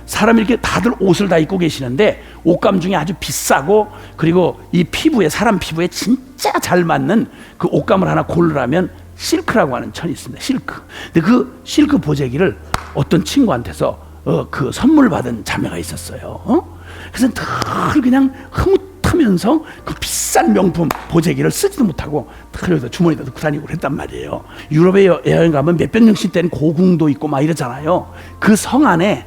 사람이 이렇게 다들 옷을 다 입고 계시는데 옷감 중에 아주 비싸고 그리고 이 피부에 사람 피부에 진짜 잘 맞는 그 옷감을 하나 고르라면 실크라고 하는 천이 있습니다. 실크. 근데 그 실크 보재기를 어떤 친구한테서 그 선물 받은 자매가 있었어요. 그래서 늘 그냥 흐뭇하면서 그 비싼 명품 보재기를 쓰지도 못하고 그래서 주머니에 넣고 다니고 그랬단 말이에요. 유럽에 여행 가면 몇백 년씩 된 고궁도 있고 막 이러잖아요. 그 성 안에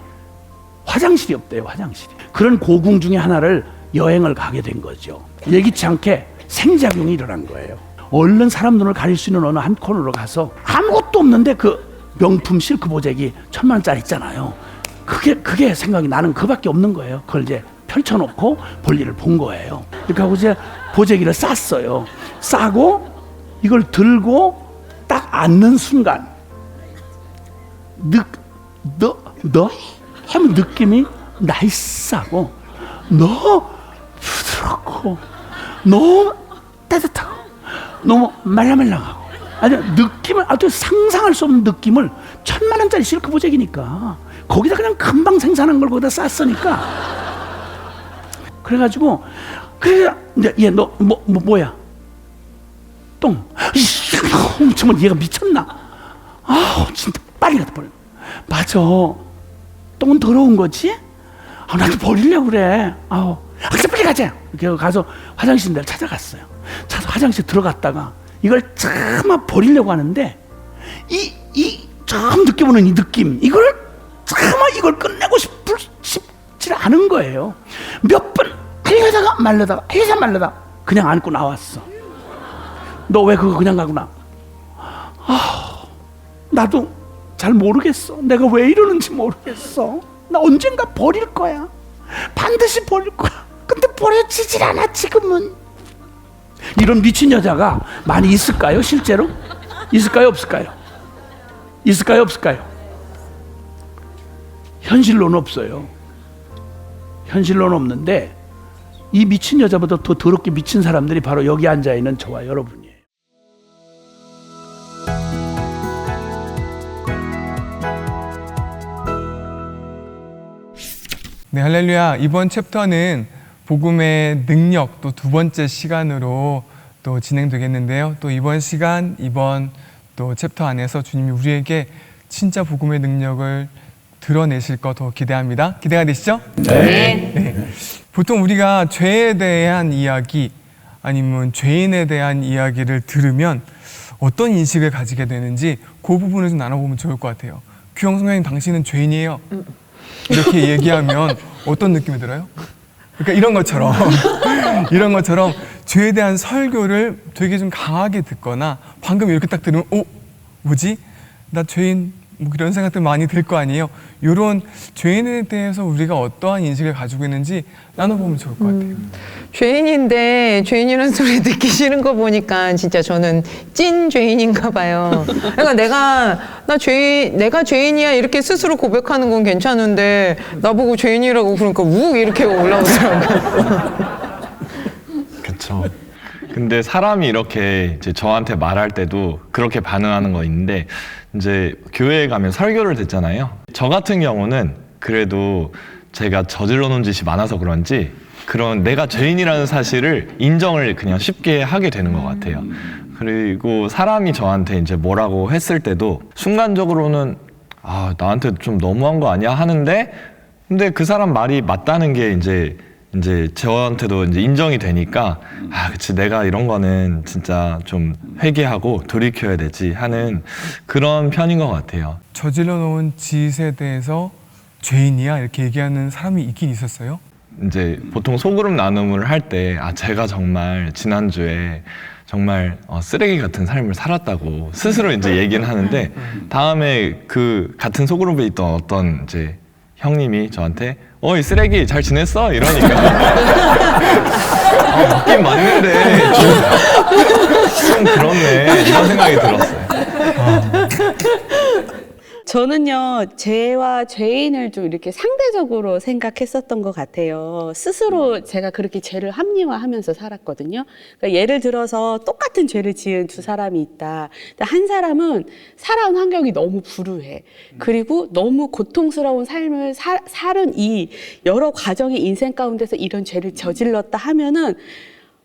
화장실이 없대요. 화장실이. 그런 고궁 중에 하나를 여행을 가게 된 거죠. 예기치 않게 생작용이 일어난 거예요. 얼른 사람 눈을 가릴 수 있는 어느 한 코너로 가서 아무것도 없는데 그 명품 실크 보재기 1,000만 원짜리 있잖아요. 그게 생각이 나는 그밖에 없는 거예요. 그걸 이제 펼쳐놓고 볼일을 본 거예요. 그렇게 하고 이제 보재기를 쌌어요. 싸고 이걸 들고 딱 앉는 순간 하면 느낌이 나이스하고 너무 부드럽고 너무 따뜻하고 너무 말랑말랑하고 아주 느낌을 아주 상상할 수 없는 느낌을 1,000만 원짜리 실크 보재기니까 거기다 그냥 금방 생산한 걸 거기다 쌌으니까 그래가지고 그래 이제 얘 너 뭐야 똥 정말 얘가 미쳤나 진짜 빨리 갖다 버려. 맞아 똥은 더러운 거지? 나도 버리려고 그래. 그래 빨리 가자. 이렇게 가서 화장실 내가 찾아갔어요. 화장실 들어갔다가 이걸 차마 버리려고 하는데 처음 느껴보는 이 느낌 차마 이걸 끝내고 싶지 않은 거예요. 몇 번 하려다가 말려다가 그냥 안고 나왔어. 너 왜 그거 그냥 가구나? 나도 잘 모르겠어. 내가 왜 이러는지 모르겠어. 나 언젠가 버릴 거야. 반드시 버릴 거야. 근데 버려지질 않아 지금은. 이런 미친 여자가 많이 있을까요? 실제로? 있을까요? 없을까요? 있을까요? 없을까요? 현실로는 없어요. 현실로는 없는데 이 미친 여자보다 더 더럽게 미친 사람들이 바로 여기 앉아있는 저와 여러분이에요. 네, 할렐루야. 이번 챕터는 복음의 능력 또 두 번째 시간으로 또 진행되겠는데요. 또 이번 시간, 이번 또 챕터 안에서 주님이 우리에게 진짜 복음의 능력을 드러내실 것 더 기대합니다. 기대가 되시죠? 네. 보통 우리가 죄에 대한 이야기 아니면 죄인에 대한 이야기를 들으면 어떤 인식을 가지게 되는지 그 부분을 좀 나눠보면 좋을 것 같아요. 규영 선생님, 당신은 죄인이에요. 이렇게 얘기하면 어떤 느낌이 들어요? 그러니까 이런 것처럼 죄에 대한 설교를 되게 좀 강하게 듣거나 방금 이렇게 딱 들으면 뭐지? 나 죄인 뭐 이런 생각들 많이 들 거 아니에요. 이런 죄인에 대해서 우리가 어떠한 인식을 가지고 있는지 나눠보면 좋을 것 같아요. 죄인인데 죄인이라는 소리 듣기 싫은 거 보니까 진짜 저는 찐 죄인인가 봐요. 그러니까 내가 죄인이야 이렇게 스스로 고백하는 건 괜찮은데 나보고 죄인이라고 그러니까 욱 이렇게 올라오더라고요. 그렇죠. 근데 사람이 이렇게 이제 저한테 말할 때도 그렇게 반응하는 거 있는데 이제 교회에 가면 설교를 듣잖아요. 저 같은 경우는 그래도 제가 저질러 놓은 짓이 많아서 그런지 그런 내가 죄인이라는 사실을 인정을 그냥 쉽게 하게 되는 것 같아요. 그리고 사람이 저한테 이제 뭐라고 했을 때도 순간적으로는 나한테 좀 너무한 거 아니야 하는데 근데 그 사람 말이 맞다는 게 이제 저한테도 이제 인정이 되니까 그치 내가 이런 거는 진짜 좀 회개하고 돌이켜야 되지 하는 그런 편인 것 같아요. 저질러 놓은 짓에 대해서 죄인이야 이렇게 얘기하는 사람이 있긴 있었어요? 이제 보통 소그룹 나눔을 할 때 제가 정말 지난주에 정말 쓰레기 같은 삶을 살았다고 스스로 이제 얘기는 하는데 다음에 그 같은 소그룹에 있던 어떤 이제 형님이 저한테 이 쓰레기 잘 지냈어? 이러니까 맞긴 맞는데 좀 그렇네 이런 생각이 들었어요. 저는요, 죄와 죄인을 좀 이렇게 상대적으로 생각했었던 것 같아요. 스스로 제가 그렇게 죄를 합리화하면서 살았거든요. 그러니까 예를 들어서 똑같은 죄를 지은 두 사람이 있다. 한 사람은 살아온 환경이 너무 불우해. 그리고 너무 고통스러운 삶을 살은 이 여러 과정의 인생 가운데서 이런 죄를 저질렀다 하면은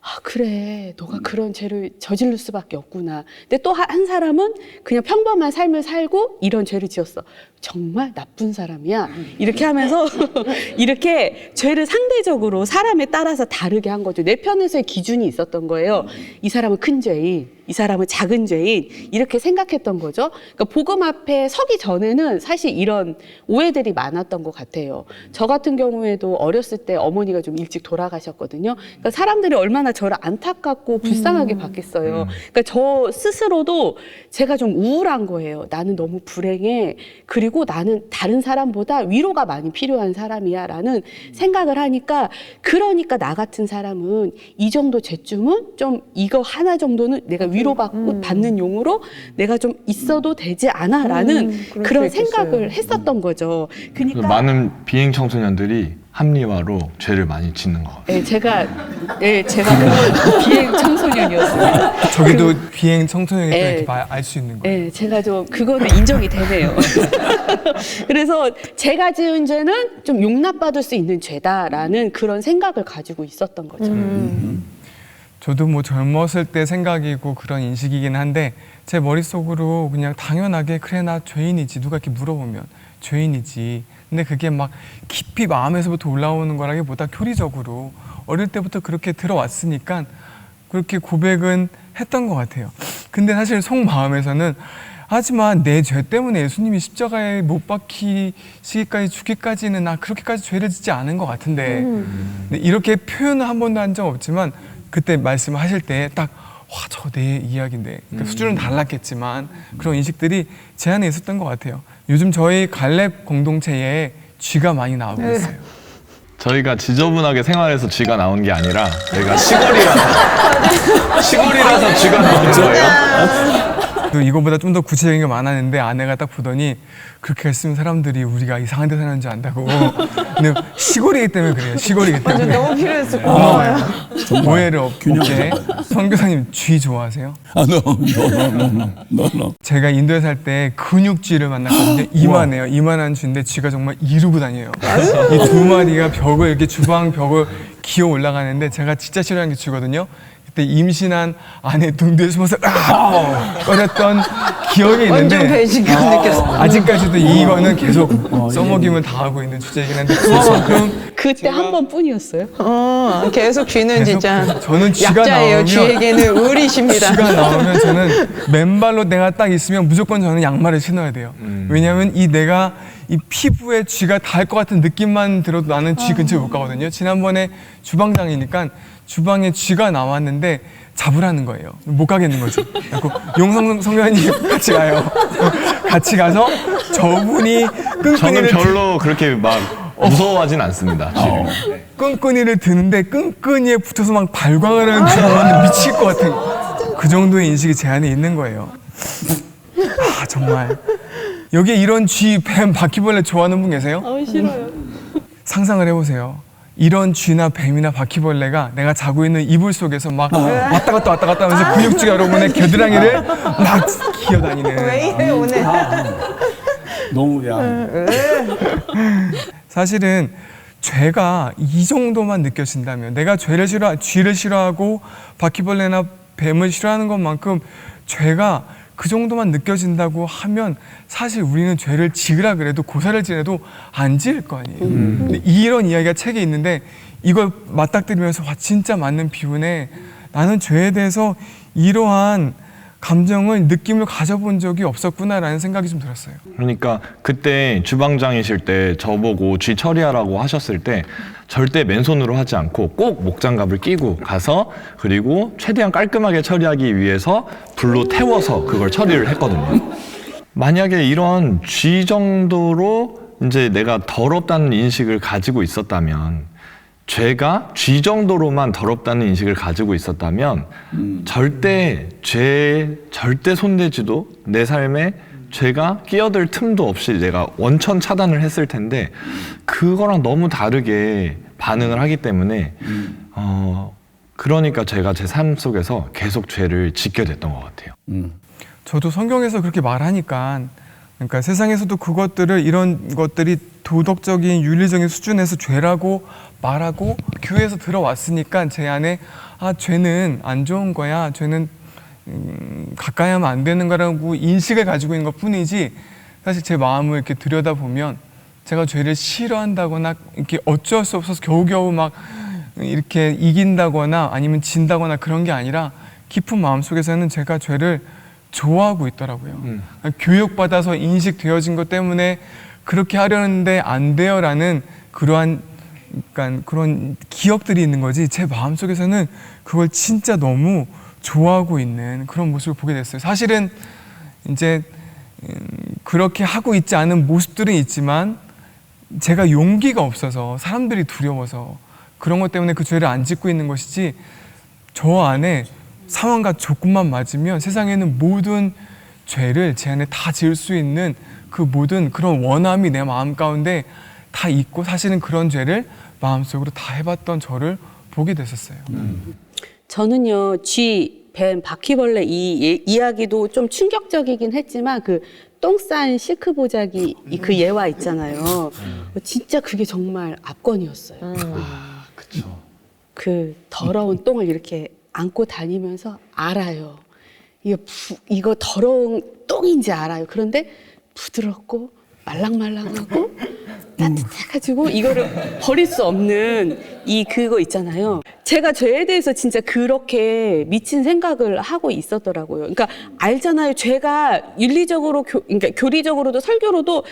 아, 그래. 너가 그런 죄를 저지를 수밖에 없구나. 근데 또 한 사람은 그냥 평범한 삶을 살고 이런 죄를 지었어. 정말 나쁜 사람이야. 이렇게 하면서 이렇게 죄를 상대적으로 사람에 따라서 다르게 한 거죠. 내 편에서의 기준이 있었던 거예요. 이 사람은 큰 죄인, 이 사람은 작은 죄인, 이렇게 생각했던 거죠. 그러니까 복음 앞에 서기 전에는 사실 이런 오해들이 많았던 것 같아요. 저 같은 경우에도 어렸을 때 어머니가 좀 일찍 돌아가셨거든요. 그러니까 사람들이 얼마나 저를 안타깝고 불쌍하게 봤겠어요. 그러니까 저 스스로도 제가 좀 우울한 거예요. 나는 너무 불행해. 그리고 나는 다른 사람보다 위로가 많이 필요한 사람이야 라는 생각을 하니까, 그러니까 나 같은 사람은 이 정도 죄쯤은 좀 이거 하나 정도는 내가 위로받고 받는 용으로 내가 좀 있어도 되지 않아 라는 그런 생각을 했었던 거죠. 그러니까 많은 비행 청소년들이 합리화로 죄를 많이 짓는 것 같아요. 제가 비행 청소년이었어요. 저기도 비행 청소년이 예. 이렇게 알 수 있는 거예요. 네, 제가 좀 그거는 인정이 되네요. 그래서 제가 지은 죄는 좀 용납받을 수 있는 죄다라는 그런 생각을 가지고 있었던 거죠. 저도 뭐 젊었을 때 생각이고 그런 인식이긴 한데, 제 머릿속으로 그냥 당연하게 그래 나 죄인이지, 누가 이렇게 물어보면 죄인이지. 근데 그게 막 깊이 마음에서부터 올라오는 거라기보다 교리적으로 어릴 때부터 그렇게 들어왔으니까 그렇게 고백은 했던 것 같아요. 근데 사실 속마음에서는 하지만 내 죄 때문에 예수님이 십자가에 못 박히시기까지 죽기까지는 나 그렇게까지 죄를 짓지 않은 것 같은데, 근데 이렇게 표현을 한 번도 한 적 없지만 그때 말씀하실 때 딱 와, 저거 내 이야기인데. 그러니까 수준은 달랐겠지만 그런 인식들이 제 안에 있었던 것 같아요. 요즘 저희 갈렙 공동체에 쥐가 많이 나오고 있어요. 저희가 지저분하게 생활해서 쥐가 나온 게 아니라 저희가 시골이라서 쥐가 나오는 거예요. 또 이거보다 좀 더 구체적인 게 많았는데, 아내가 딱 보더니 그렇게 했으면 사람들이 우리가 이상한 데 사는 줄 안다고. 근데 시골이기 때문에 그래요. 시골이기 때문에. 맞아, 너무 필요했을 거예요. 오해를 없게. 선교사님 쥐 좋아하세요? no. 제가 인도에 살 때 근육쥐를 만났거든요. 이만해요. 이만한 쥐인데 쥐가 정말 이루고 다녀요. 이 두 마리가 벽을 이렇게 주방 벽을 기어 올라가는데, 제가 진짜 싫어하는 게 쥐거든요. 그때 임신한 아내 등 뒤에 숨어서 꺼렸던 기억이 있는데, 완전 배신감 느꼈어. 아직까지도 이거는 계속 써먹임을 당하고 있는 주제이긴 한데, 그만큼 그때 한 번뿐이었어요. 계속 쥐는 진짜 저는 쥐가 약자예요. 나오면 쥐에게는 을이십니다. 쥐가 나오면 저는 맨발로 내가 딱 있으면 무조건 저는 양말을 신어야 돼요. 왜냐하면 내가 이 피부에 쥐가 닿을 것 같은 느낌만 들어도 나는 쥐 근처에 못 가거든요. 지난번에 주방장이니까 주방에 쥐가 나왔는데 잡으라는 거예요. 못 가겠는 거죠. 그래서 용성 성교사님 같이 가요. 같이 가서 저분이 저는 끈끈이를 별로 그렇게 막 무서워하진 않습니다. 쥐를. 끈끈이를 드는데 끈끈이에 붙어서 막 발광을 하는 쥐가 나왔는데 미칠 것 같은 그 정도의 인식이 제 안에 있는 거예요. 아, 정말. 여기에 이런 쥐, 뱀, 바퀴벌레 좋아하는 분 계세요? 싫어요. 상상을 해보세요. 이런 쥐나 뱀이나 바퀴벌레가 내가 자고 있는 이불 속에서 막 왔다 갔다 하면서 근육질 여러분의 겨드랑이를 막 기어다니는. 왜 이래 오늘? 너무 사실은 죄가 이 정도만 느껴진다면, 내가 쥐를 싫어하고 바퀴벌레나 뱀을 싫어하는 것만큼 죄가 그 정도만 느껴진다고 하면, 사실 우리는 죄를 지으라 그래도 고사를 지내도 안 지을 거 아니에요. 근데 이런 이야기가 책에 있는데, 이걸 맞닥뜨리면서 와, 진짜 맞는 비유네. 나는 죄에 대해서 이러한 감정을, 느낌을 가져본 적이 없었구나라는 생각이 좀 들었어요. 그러니까 그때 주방장이실 때 저보고 쥐 처리하라고 하셨을 때 절대 맨손으로 하지 않고 꼭 목장갑을 끼고 가서, 그리고 최대한 깔끔하게 처리하기 위해서 불로 태워서 그걸 처리를 했거든요. 만약에 이런 쥐 정도로 이제 내가 더럽다는 인식을 가지고 있었다면, 죄가 쥐 정도로만 더럽다는 인식을 가지고 있었다면 절대 손대지도 내 삶에 죄가 끼어들 틈도 없이 내가 원천 차단을 했을 텐데 그거랑 너무 다르게 반응을 하기 때문에 그러니까 제가 제 삶 속에서 계속 죄를 짓게 됐던 것 같아요. 저도 성경에서 그렇게 말하니까 그러니까 세상에서도 그것들을 이런 것들이 도덕적인 윤리적인 수준에서 죄라고 말하고 교회에서 들어왔으니까 제 안에 죄는 안 좋은 거야, 죄는 가까이 하면 안 되는 거라고 인식을 가지고 있는 것 뿐이지 사실 제 마음을 이렇게 들여다보면 제가 죄를 싫어한다거나 이렇게 어쩔 수 없어서 겨우겨우 막 이렇게 이긴다거나 아니면 진다거나 그런 게 아니라 깊은 마음속에서는 제가 죄를 좋아하고 있더라고요. 교육받아서 인식되어진 것 때문에 그렇게 하려는데 안 돼요라는 그러한 그러니까 그런 기억들이 있는 거지 제 마음속에서는 그걸 진짜 너무 좋아하고 있는 그런 모습을 보게 됐어요. 사실은 이제 그렇게 하고 있지 않은 모습들은 있지만 제가 용기가 없어서 사람들이 두려워서 그런 것 때문에 그 죄를 안 짓고 있는 것이지 저 안에 상황과 조건만 맞으면 세상에는 모든 죄를 제 안에 다 지을 수 있는 그 모든 그런 원함이 내 마음 가운데 다 있고 사실은 그런 죄를 마음속으로 다 해봤던 저를 보게 됐었어요. 저는요, 쥐, 뱀, 바퀴벌레 이야기도 좀 충격적이긴 했지만 그 똥 싼 실크 보자기 그 예화 있잖아요. 진짜 그게 정말 압권이었어요. 그렇죠. 그 더러운 똥을 이렇게 안고 다니면서 알아요. 이거 더러운 똥인지 알아요. 그런데 부드럽고 말랑말랑하고 따뜻해가지고 이거를 버릴 수 없는 그거 있잖아요. 제가 죄에 대해서 진짜 그렇게 미친 생각을 하고 있었더라고요. 그러니까 알잖아요. 죄가 윤리적으로, 그러니까 교리적으로도 설교로도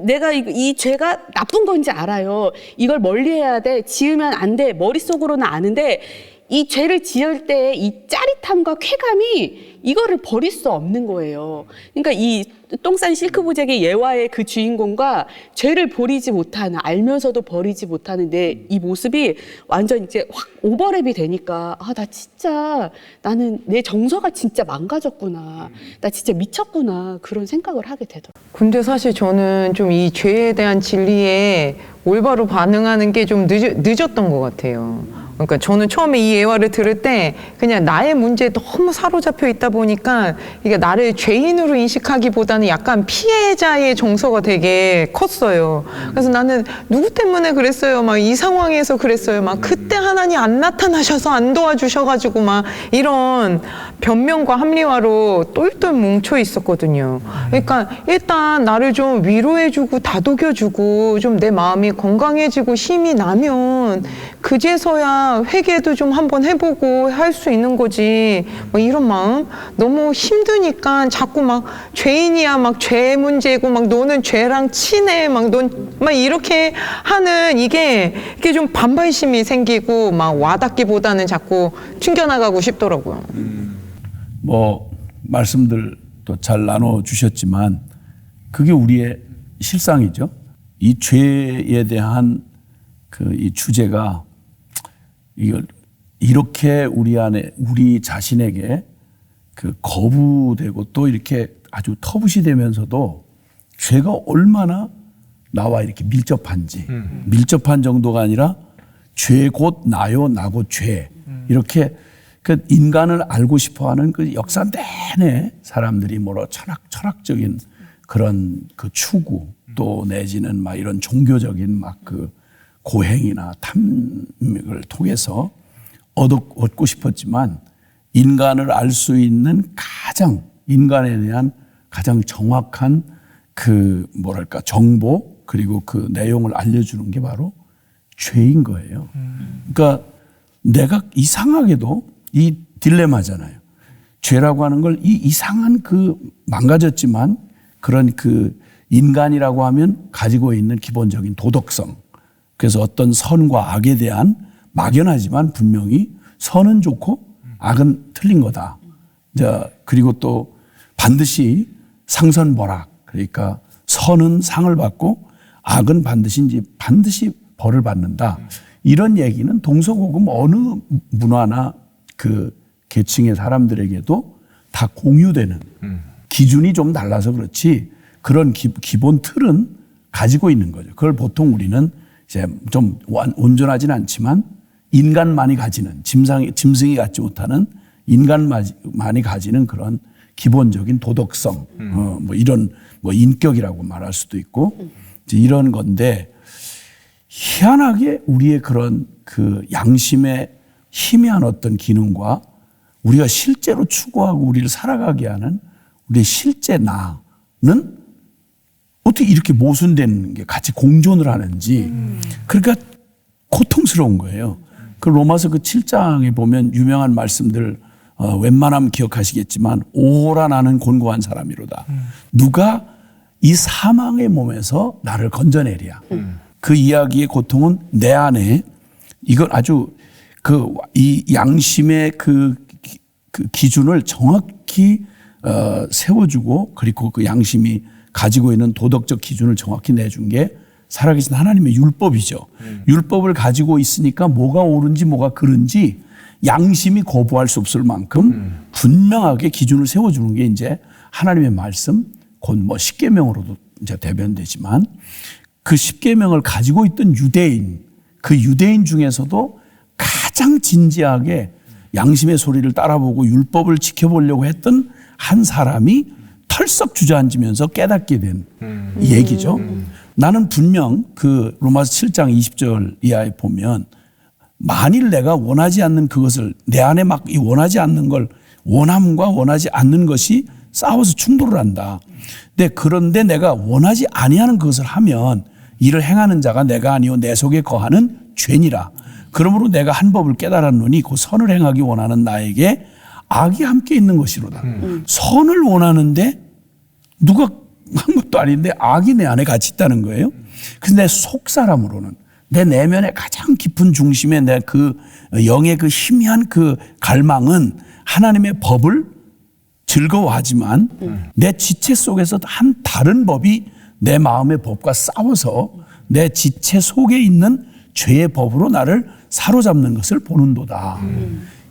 내가 이 죄가 나쁜 건지 알아요. 이걸 멀리해야 돼. 지으면 안 돼. 머릿속으로는 아는데 이 죄를 지을 때 이 짜릿함과 쾌감이 이거를 버릴 수 없는 거예요. 그러니까 이 똥싼 실크보자기 예화의 그 주인공과 죄를 버리지 못하는, 알면서도 버리지 못하는 이 모습이 완전 이제 확 오버랩이 되니까 나 진짜 나는 내 정서가 진짜 망가졌구나. 나 진짜 미쳤구나. 그런 생각을 하게 되더라고요. 근데 사실 저는 좀 이 죄에 대한 진리에 올바로 반응하는 게 좀 늦었던 것 같아요. 그러니까 저는 처음에 이 예화를 들을 때 그냥 나의 문제에 너무 사로잡혀 있다 보니까 이게 나를 죄인으로 인식하기보다는 약간 피해자의 정서가 되게 컸어요. 그래서 나는 누구 때문에 그랬어요. 막 이 상황에서 그랬어요. 막 그때 하나님 안 나타나셔서 안 도와주셔가지고 막 이런 변명과 합리화로 똘똘 뭉쳐 있었거든요. 그러니까 일단 나를 좀 위로해주고 다독여주고 좀 내 마음이 건강해지고 힘이 나면 그제서야 회개도 좀 한번 해보고 할 수 있는 거지. 뭐 이런 마음 너무 힘드니까 자꾸 막 죄인이야, 막 죄 문제고 막 너는 죄랑 친해, 막 넌 막 이렇게 하는 이게 좀 반발심이 생기고 막 와닿기보다는 자꾸 튕겨나가고 싶더라고요. 뭐 말씀들도 잘 나눠 주셨지만 그게 우리의 실상이죠. 이 죄에 대한 이 주제가 이걸 이렇게 우리 안에 우리 자신에게 거부되고 또 이렇게 아주 터부시 되면서도 죄가 얼마나 나와 이렇게 밀접한지 밀접한 정도가 아니라 죄 곧 나요 나고 죄 이렇게 인간을 알고 싶어하는 그 역사 내내 사람들이 철학적인 그런 추구 또 내지는 막 이런 종교적인 고행이나 탐욕을 통해서 얻고 싶었지만 인간을 알 수 있는 인간에 대한 가장 정확한 정보 그리고 그 내용을 알려주는 게 바로 죄인 거예요. 그러니까 내가 이상하게도 이 딜레마잖아요. 죄라고 하는 걸 이상한 망가졌지만 그런 인간이라고 하면 가지고 있는 기본적인 도덕성. 그래서 어떤 선과 악에 대한 막연하지만 분명히 선은 좋고 악은 틀린 거다. 그리고 또 반드시 상선벌악. 그러니까 선은 상을 받고 악은 반드시 벌을 받는다. 이런 얘기는 동서고금 어느 문화나 계층의 사람들에게도 다 공유되는 기준이 좀 달라서 그렇지 그런 기본 틀은 가지고 있는 거죠. 그걸 보통 우리는 이제 좀 온전하진 않지만 인간만이 가지는 짐승이 갖지 못하는 인간만이 가지는 그런 기본적인 도덕성, 뭐 이런 뭐 인격이라고 말할 수도 있고 이제 이런 건데 희한하게 우리의 그런 그 양심의 희미한 어떤 기능과 우리가 실제로 추구하고 우리를 살아가게 하는 우리의 실제 나는 어떻게 이렇게 모순된 게 같이 공존을 하는지 그러니까 고통스러운 거예요. 그 로마서 그 7장에 보면 유명한 말씀들 웬만하면 기억하시겠지만 오라 나는 곤고한 사람이로다. 누가 이 사망의 몸에서 나를 건져내랴. 그 이야기의 고통은 내 안에 이건 아주 이 양심의 그 기준을 정확히 세워주고 그리고 그 양심이 가지고 있는 도덕적 기준을 정확히 내준 게 살아계신 하나님의 율법이죠. 율법을 가지고 있으니까 뭐가 옳은지 뭐가 그른지 양심이 거부할 수 없을 만큼 분명하게 기준을 세워주는 게 이제 하나님의 말씀, 곧 뭐 십계명으로도 이제 대변되지만 그 십계명을 가지고 있던 유대인, 그 유대인 중에서도 가장 진지하게 양심의 소리를 따라보고 율법을 지켜보려고 했던 한 사람이 털썩 주저앉으면서 깨닫게 된 얘기죠. 나는 분명 그 로마서 7장 20절 이하에 보면 만일 내가 원하지 않는 그것을 내 안에 막 이 원하지 않는 걸 원함과 원하지 않는 것이 싸워서 충돌을 한다. 그런데 내가 원하지 아니하는 그것을 하면 이를 행하는 자가 내가 아니요 내 속에 거하는 죄니라. 그러므로 내가 한 법을 깨달았노니 그 선을 행하기 원하는 나에게 악이 함께 있는 것이로다. 선을 원하는데 누가 한 것도 아닌데 악이 내 안에 같이 있다는 거예요. 그래서 내 속 사람으로는 내 내면의 가장 깊은 중심에 내 그 영의 그 희미한 그 갈망은 하나님의 법을 즐거워하지만 내 지체 속에서 한 다른 법이 내 마음의 법과 싸워서 내 지체 속에 있는 죄의 법으로 나를 사로잡는 것을 보는도다.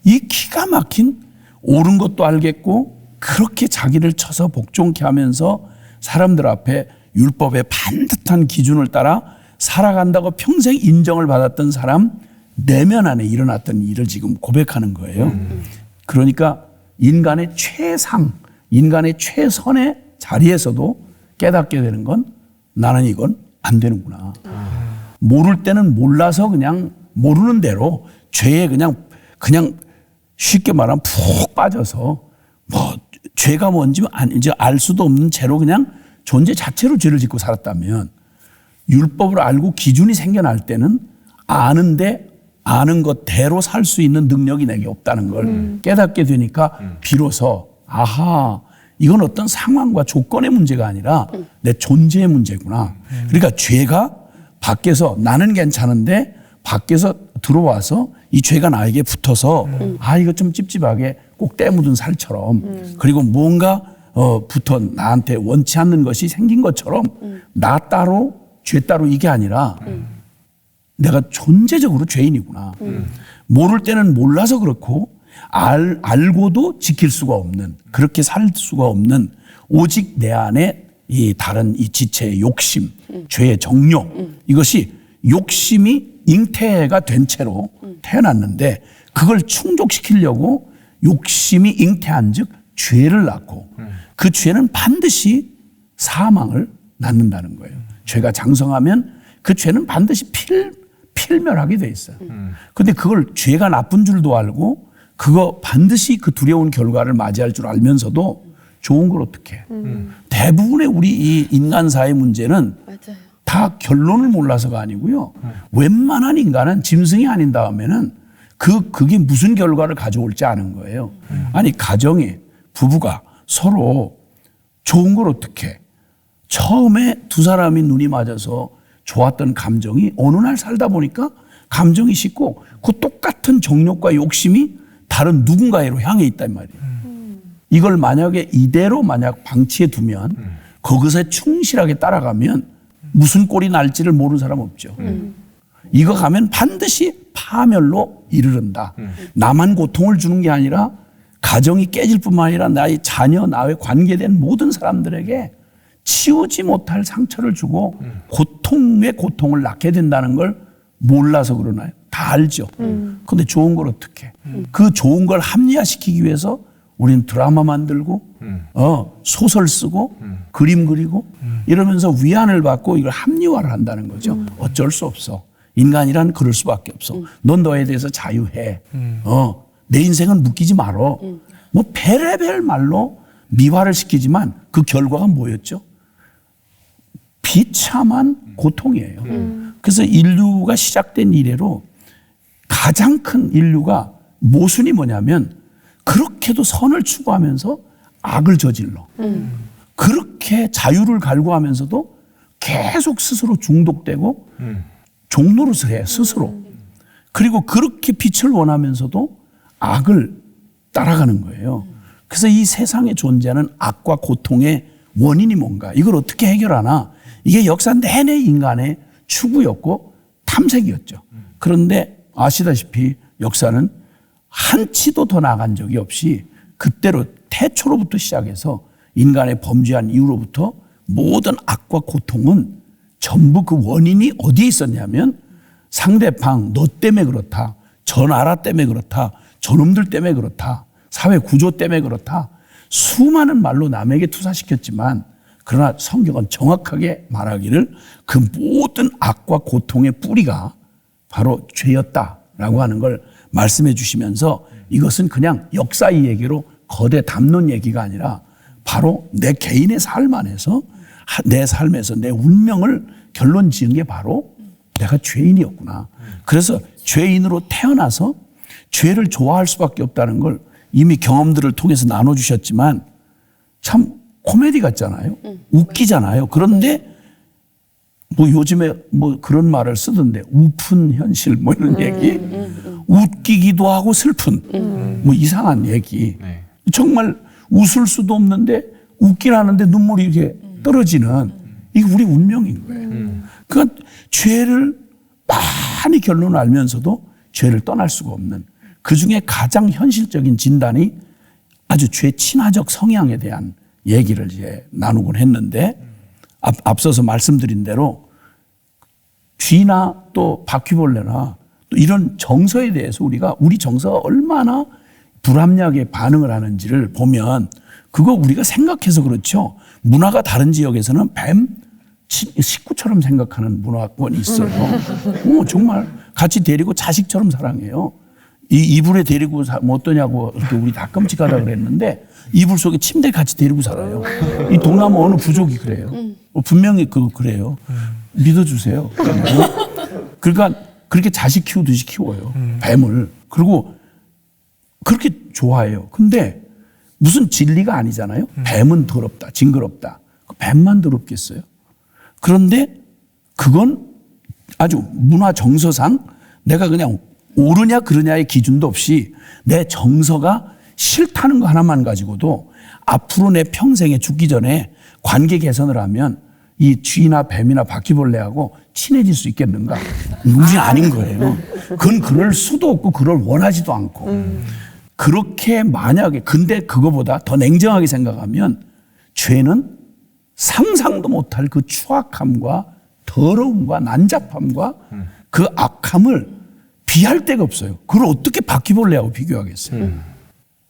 이 기가 막힌 옳은 것도 알겠고 그렇게 자기를 쳐서 복종케 하면서 사람들 앞에 율법의 반듯한 기준을 따라 살아간다고 평생 인정을 받았던 사람 내면 안에 일어났던 일을 지금 고백하는 거예요. 그러니까 인간의 최상, 인간의 최선의 자리에서도 깨닫게 되는 건 나는 이건 안 되는구나. 모를 때는 몰라서 그냥 모르는 대로 죄에 그냥 쉽게 말하면 푹 빠져서 뭐 죄가 뭔지 이제 알 수도 없는 채로 그냥 존재 자체로 죄를 짓고 살았다면 율법을 알고 기준이 생겨날 때는 아는데 아는 것대로 살 수 있는 능력이 내게 없다는 걸 깨닫게 되니까 비로소 아하 이건 어떤 상황과 조건의 문제가 아니라 내 존재의 문제구나. 그러니까 죄가 밖에서 나는 괜찮은데 밖에서 들어와서 이 죄가 나에게 붙어서 아 이거 좀 찝찝하게 꼭 때 묻은 살처럼 그리고 뭔가 붙어 나한테 원치 않는 것이 생긴 것처럼 나 따로 죄 따로 이게 아니라 내가 존재적으로 죄인이구나. 모를 때는 몰라서 그렇고 알고도 지킬 수가 없는 그렇게 살 수가 없는 오직 내 안에 이 다른 이 지체의 욕심, 죄의 정욕 이것이 욕심이 잉태가 된 채로 태어났는데 그걸 충족시키려고 욕심이 잉태한 즉 죄를 낳고 그 죄는 반드시 사망을 낳는다는 거예요. 죄가 장성하면 그 죄는 반드시 필멸하게 돼 있어요. 근데 그걸 죄가 나쁜 줄도 알고 그거 반드시 그 두려운 결과를 맞이할 줄 알면서도 좋은 걸 어떻게 해. 대부분의 우리 이 인간사의 문제는 맞아요. 다 결론을 몰라서가 아니고요. 웬만한 인간은 짐승이 아닌 다음에는 그게 무슨 결과를 가져올지 아는 거예요. 아니 가정에 부부가 서로 좋은 걸 어떻게 해. 처음에 두 사람이 눈이 맞아서 좋았던 감정이 어느 날 살다 보니까 감정이 식고 그 똑같은 정욕과 욕심이 다른 누군가로 향해 있단 말이에요. 이걸 만약에 이대로 만약 방치해 두면 그것에 충실하게 따라가면 무슨 꼴이 날지를 모르는 사람 없죠. 이거 가면 반드시 파멸로 이르른다. 나만 고통을 주는 게 아니라 가정이 깨질 뿐만 아니라 나의 자녀, 나와 관계된 모든 사람들에게 치우지 못할 상처를 주고 고통에 고통을 낳게 된다는 걸 몰라서 그러나요? 다 알죠. 근데 좋은 걸 어떻게? 그 좋은 걸 합리화시키기 위해서 우리는 드라마 만들고 소설 쓰고 그림 그리고 이러면서 위안을 받고 이걸 합리화를 한다는 거죠. 어쩔 수 없어. 인간이란 그럴 수밖에 없어. 넌 너에 대해서 자유해. 내 인생은 묶이지 말어. 뭐 별의별 말로 미화를 시키지만 그 결과가 뭐였죠? 비참한 고통이에요. 그래서 인류가 시작된 이래로 가장 큰 인류가 모순이 뭐냐면 그렇게도 선을 추구하면서 악을 저질러. 그렇게 자유를 갈구하면서도 계속 스스로 중독되고 종노릇을 해, 스스로. 그리고 그렇게 빛을 원하면서도 악을 따라가는 거예요. 그래서 이 세상에 존재하는 악과 고통의 원인이 뭔가, 이걸 어떻게 해결하나, 이게 역사 내내 인간의 추구였고 탐색이었죠. 그런데 아시다시피 역사는 한치도 더 나간 적이 없이 그때로 태초로부터 시작해서 인간의 범죄한 이후로부터 모든 악과 고통은 전부 그 원인이 어디에 있었냐면 상대방 너 때문에 그렇다, 저 나라 때문에 그렇다, 저놈들 때문에 그렇다, 사회 구조 때문에 그렇다, 수많은 말로 남에게 투사시켰지만 그러나 성경은 정확하게 말하기를 그 모든 악과 고통의 뿌리가 바로 죄였다라고 하는 걸 말씀해 주시면서 이것은 그냥 역사의 얘기로 거대 담론 얘기가 아니라 바로 내 개인의 삶 안에서 내 삶에서 내 운명을 결론 지은 게 바로 내가 죄인이었구나. 그래서 죄인으로 태어나서 죄를 좋아할 수밖에 없다는 걸 이미 경험들을 통해서 나눠주셨지만 참 코미디 같잖아요. 웃기잖아요. 그런데 뭐 요즘에 뭐 그런 말을 쓰던데 우픈 현실 뭐 이런 얘기, 웃기기도 하고 슬픈 뭐 이상한 얘기. 네. 정말 웃을 수도 없는데 웃긴 하는데 눈물이 이렇게 떨어지는 이게 우리 운명인 거예요. 그러니까 죄를 많이 결론을 알면서도 죄를 떠날 수가 없는, 그중에 가장 현실적인 진단이 아주 죄 친화적 성향에 대한 얘기를 이제 나누곤 했는데, 앞서서 말씀드린 대로 쥐나 또 바퀴벌레나 또 이런 정서에 대해서 우리 정서가 얼마나 불합리하게 반응을 하는지를 보면 그거 우리가 생각해서 그렇죠. 문화가 다른 지역에서는 뱀 식구처럼 생각하는 문화권이 있어요. 정말 같이 데리고 자식처럼 사랑해요. 이불에 데리고 뭐 어떠냐고 이렇게 우리 다 끔찍하다 그랬는데 이불 속에 침대 같이 데리고 살아요. 이 동남아 어느 부족이 그래요. 분명히 그래요. 믿어주세요. 그러니까 그렇게 자식 키우듯이 키워요. 뱀을. 그리고 그렇게 좋아해요. 근데 무슨 진리가 아니잖아요. 뱀은 더럽다, 징그럽다. 뱀만 더럽겠어요? 그런데 그건 아주 문화 정서상 내가 그냥 옳으냐 그러냐의 기준도 없이 내 정서가 싫다는 거 하나만 가지고도 앞으로 내 평생에 죽기 전에 관계 개선을 하면 이 쥐나 뱀이나 바퀴벌레하고 친해질 수 있겠는가? 우리는 아닌 거예요. 그건 그럴 수도 없고 그걸 원하지도 않고. 그렇게 만약에, 근데 그거보다 더 냉정하게 생각하면 죄는 상상도 못할 그 추악함과 더러움과 난잡함과 그 악함을 비할 데가 없어요. 그걸 어떻게 바퀴벌레하고 비교하겠어요.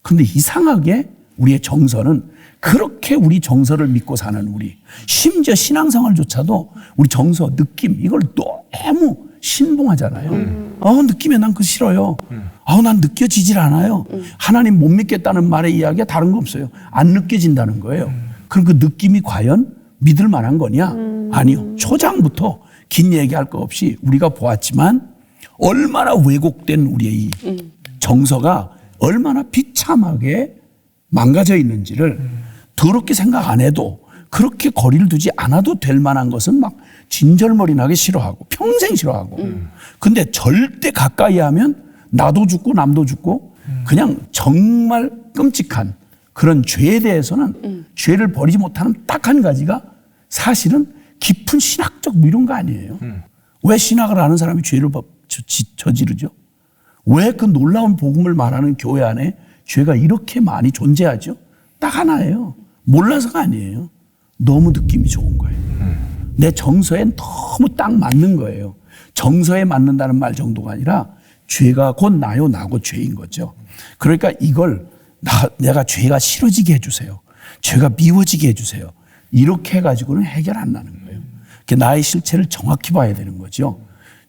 근데 이상하게 우리의 정서는 그렇게 우리 정서를 믿고 사는 우리, 심지어 신앙생활조차도 우리 정서, 느낌, 이걸 너무 신봉하잖아요. 느낌에 난 그거 싫어요. 난 느껴지질 않아요. 하나님 못 믿겠다는 말의 이야기가 다른 거 없어요. 안 느껴진다는 거예요. 그럼 그 느낌이 과연 믿을 만한 거냐? 아니요. 초장부터 긴 얘기할 거 없이 우리가 보았지만 얼마나 왜곡된 우리의 이 정서가 얼마나 비참하게 망가져 있는지를 더럽게 생각 안 해도, 그렇게 거리를 두지 않아도 될 만한 것은 막 진절머리 나게 싫어하고 평생 싫어하고. 근데 절대 가까이 하면 나도 죽고 남도 죽고 그냥 정말 끔찍한 그런 죄에 대해서는 죄를 버리지 못하는 딱 한 가지가 사실은 깊은 신학적 뭐 이런 거 아니에요. 왜 신학을 아는 사람이 죄를 저지르죠? 왜 그 놀라운 복음을 말하는 교회 안에 죄가 이렇게 많이 존재하죠? 딱 하나예요. 몰라서가 아니에요. 너무 느낌이 좋은 거예요. 내 정서엔 너무 딱 맞는 거예요. 정서에 맞는다는 말 정도가 아니라 죄가 곧 나요, 나고 죄인 거죠. 그러니까 이걸 내가 죄가 싫어지게 해주세요. 죄가 미워지게 해주세요. 이렇게 해가지고는 해결 안 나는 거예요. 나의 실체를 정확히 봐야 되는 거죠.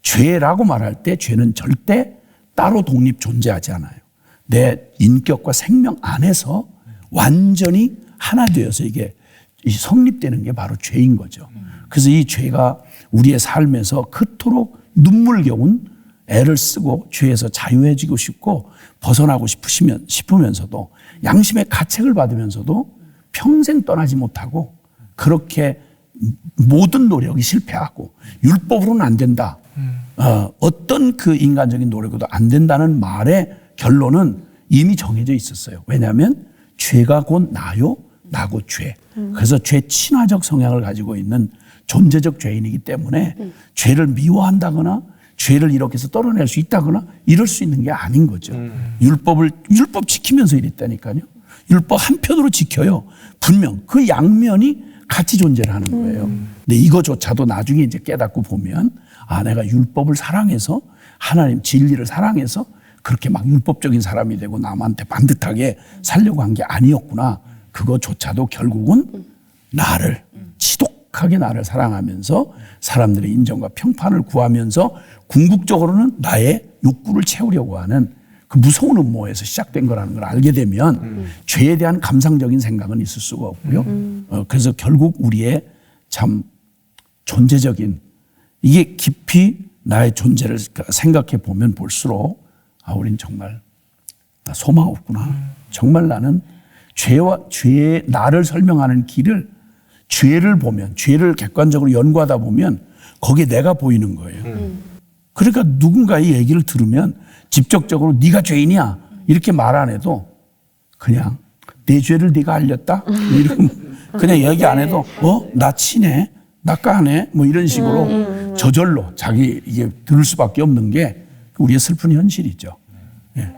죄라고 말할 때 죄는 절대 따로 독립 존재하지 않아요. 내 인격과 생명 안에서 완전히 하나 되어서 이게 성립되는 게 바로 죄인 거죠. 그래서 이 죄가 우리의 삶에서 그토록 눈물겨운 애를 쓰고 죄에서 자유해지고 싶고 벗어나고 싶으면서도 양심의 가책을 받으면서도 평생 떠나지 못하고 그렇게 모든 노력이 실패하고 율법으로는 안 된다. 어떤 그 인간적인 노력으로도 안 된다는 말의 결론은 이미 정해져 있었어요. 왜냐하면 죄가 곧 나요, 나고 죄. 그래서 죄 친화적 성향을 가지고 있는 존재적 죄인이기 때문에 죄를 미워한다거나 죄를 이렇게 해서 떨어낼 수 있다거나 이럴 수 있는 게 아닌 거죠. 율법 지키면서 이랬다니까요. 율법 한편으로 지켜요. 분명 그 양면이 같이 존재를 하는 거예요. 근데 이거조차도 나중에 이제 깨닫고 보면 내가 율법을 사랑해서 하나님 진리를 사랑해서 그렇게 막 율법적인 사람이 되고 남한테 반듯하게 살려고 한 게 아니었구나. 그거조차도 결국은 나를 지독하게 나를 사랑하면서 사람들의 인정과 평판을 구하면서 궁극적으로는 나의 욕구를 채우려고 하는 그 무서운 음모에서 시작된 거라는 걸 알게 되면 죄에 대한 감상적인 생각은 있을 수가 없고요. 그래서 결국 우리의 참 존재적인 이게 깊이 나의 존재를 생각해 보면 볼수록 우린 정말 나 소망 없구나. 정말 나는 죄의 나를 설명하는 길을 죄를 보면 죄를 객관적으로 연구하다 보면 거기에 내가 보이는 거예요. 그러니까 누군가의 얘기를 들으면 직접적으로 네가 죄인이야 이렇게 말 안 해도 그냥 내 죄를 네가 알렸다 이런 그냥 얘기 안 해도 나 치네 나 까네 뭐 이런 식으로 저절로 자기 이게 들을 수밖에 없는 게 우리의 슬픈 현실이죠. 예.